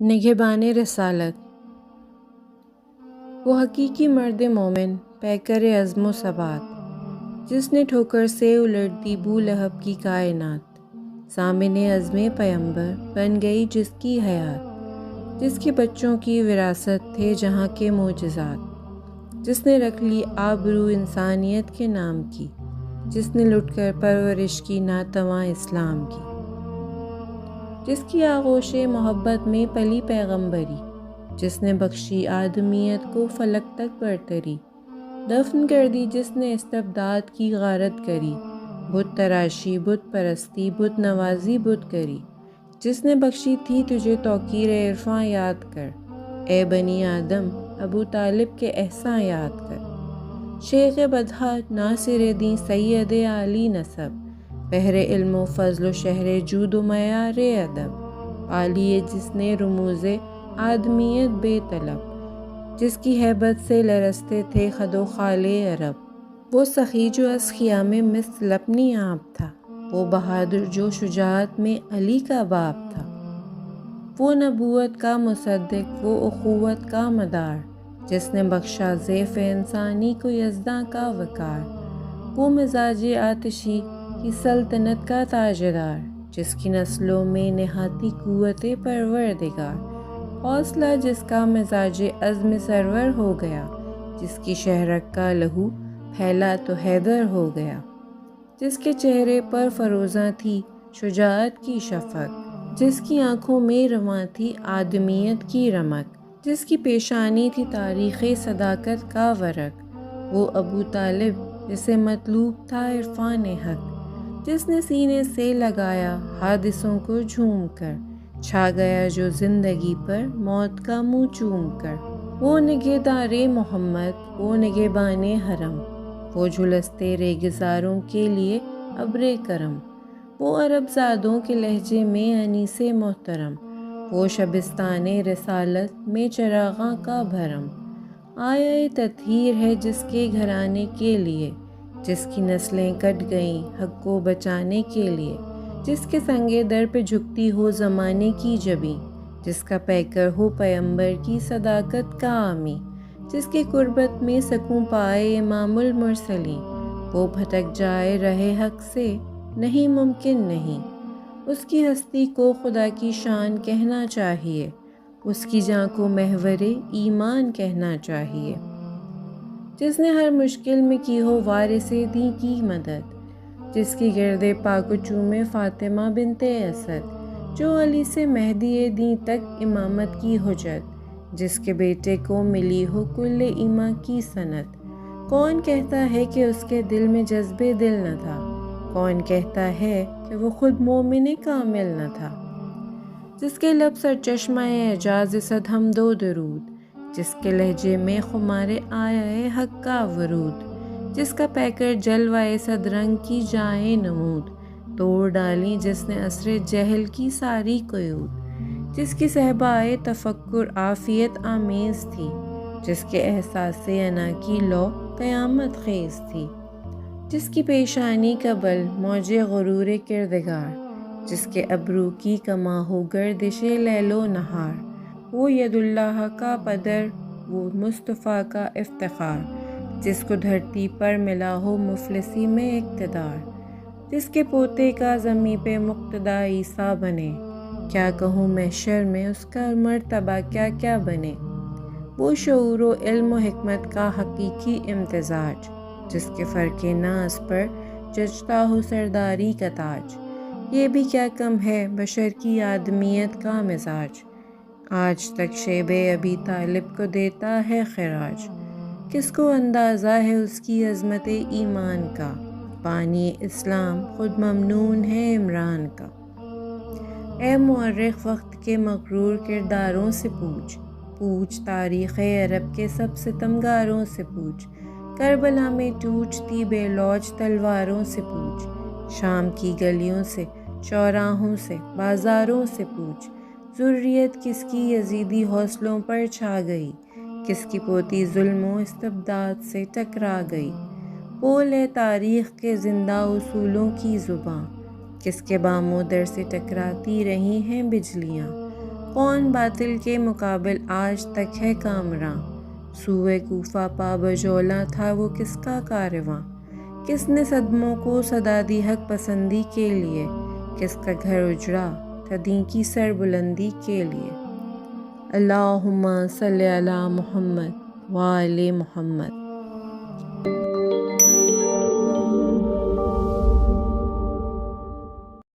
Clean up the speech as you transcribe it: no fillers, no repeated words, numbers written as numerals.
نگہبان رسالت۔ وہ حقیقی مرد مومن پیکر عزم و ثبات، جس نے ٹھوکر سے الٹ دی بولہب کی کائنات، ضامن عزم پیمبر بن گئی جس کی حیات، جس کے بچوں کی وراثت تھے جہاں کے معجزات، جس نے رکھ لی آبرو انسانیت کے نام کی، جس نے لٹ کر پرورش کی ناتواں اسلام کی، جس کی آغوش محبت میں پلی پیغمبری، جس نے بخشی آدمیت کو فلک تک برتری، دفن کر دی جس نے استبداد کی غارت کری، بت تراشی بت پرستی بت نوازی بت کری، جس نے بخشی تھی تجھے توقیر عرفاں یاد کر، اے بنی آدم ابو طالب کے احساں یاد کر، شیخ بدھا ناصر دین سید عالی نسب، بحر علم و فضل و شہر جود و معیار ادب، عالی جس نے رموز آدمیت بے طلب، جس کی ہیبت سے لرزتے تھے خد و خال عرب، وہ سخی جو از خیام مصر لپنی آپ تھا، وہ بہادر جو شجاعت میں علی کا باپ تھا، وہ نبوت کا مصدق وہ اخوت کا مدار، جس نے بخشا ضعف انسانی کو یزداں کا وقار، وہ مزاج آتشی کی سلطنت کا تاجدار، جس کی نسلوں میں نہاتی قوت پروردگار، حوصلہ جس کا مزاج عزم سرور ہو گیا، جس کی شہرک کا لہو پھیلا تو حیدر ہو گیا، جس کے چہرے پر فروزاں تھی شجاعت کی شفق، جس کی آنکھوں میں رواں تھی آدمیت کی رمق، جس کی پیشانی تھی تاریخ صداقت کا ورق، وہ ابو طالب جسے مطلوب تھا عرفان حق، جس نے سینے سے لگایا حادثوں کو جھوم کر، چھا گیا جو زندگی پر موت کا منہ چوم کر، وہ نگہدار محمد وہ نگہبان حرم، وہ جھلستے ریگزاروں کے لیے ابر کرم، وہ عرب زادوں کے لہجے میں انیس محترم، وہ شبستان رسالت میں چراغاں کا بھرم، آیا تطہیر ہے جس کے گھرانے کے لیے، جس کی نسلیں کٹ گئیں حق کو بچانے کے لیے، جس کے سنگے در پہ جھکتی ہو زمانے کی جبیں، جس کا پیکر ہو پیمبر کی صداقت کا حامی، جس کے قربت میں سکون پائے امام المرسلین، وہ بھٹک جائے راہ حق سے نہیں ممکن نہیں، اس کی ہستی کو خدا کی شان کہنا چاہیے، اس کی جاں کو محور ایمان کہنا چاہیے، جس نے ہر مشکل میں کی ہو وارث دین کی مدد، جس کی گرد پاک و چومے فاطمہ بنت اسد، جو علی سے مہدی دین تک امامت کی حجت، جس کے بیٹے کو ملی ہو کل ایمان کی سند، کون کہتا ہے کہ اس کے دل میں جذب دل نہ تھا، کون کہتا ہے کہ وہ خود مومن کامل نہ تھا، جس کے لب سرچشمہ اعجاز صد حمد و درود، جس کے لہجے میں خمار آیا حق کا ورود، جس کا پیکر جلوہ صد رنگ کی جائیں نمود، توڑ ڈالی جس نے عصر جہل کی ساری قیود، جس کی صحبائے تفکر عافیت آمیز تھی، جس کے احساس انا کی لو قیامت خیز تھی، جس کی پیشانی کا بل موج غرور کردگار، جس کے ابرو کی کماں ہو گردش لیل و نہار، وہ ید اللہ کا پدر وہ مصطفیٰ کا افتخار، جس کو دھرتی پر ملا ہو مفلسی میں اقتدار، جس کے پوتے کا زمیں پہ مقتدی عیسیٰ بنے، کیا کہوں محشر میں اس کا مرتبہ کیا کیا بنے، وہ شعور و علم و حکمت کا حقیقی امتزاج، جس کے فرق ناز پر جچتا ہو سرداری کا تاج، یہ بھی کیا کم ہے بشر کی آدمیت کا مزاج، آج تک شیب ابی طالب کو دیتا ہے خراج، کس کو اندازہ ہے اس کی عظمت ایمان کا، بانی اسلام خود ممنون ہے عمران کا، اے مورخ وقت کے مغرور کرداروں سے پوچھ، پوچھ تاریخ عرب کے سب ستمگاروں سے پوچھ، کربلا میں ٹوٹتی بے لوچ تلواروں سے پوچھ، شام کی گلیوں سے چوراہوں سے بازاروں سے پوچھ، ذریت کس کی یزیدی حوصلوں پر چھا گئی، کس کی پوتی ظلم و استبداد سے ٹکرا گئی، بول ہے تاریخ کے زندہ اصولوں کی زباں، کس کے بام و در سے ٹکراتی رہی ہیں بجلیاں، کون باطل کے مقابل آج تک ہے کامراں، سوئے کوفہ پا بجولاں تھا وہ کس کا کارواں، کس نے صدموں کو صدا دی حق پسندی کے لیے، کس کا گھر اجڑا تھا دین کی سر بلندی کے لیے۔ اللہم صلی علی محمد وآل محمد۔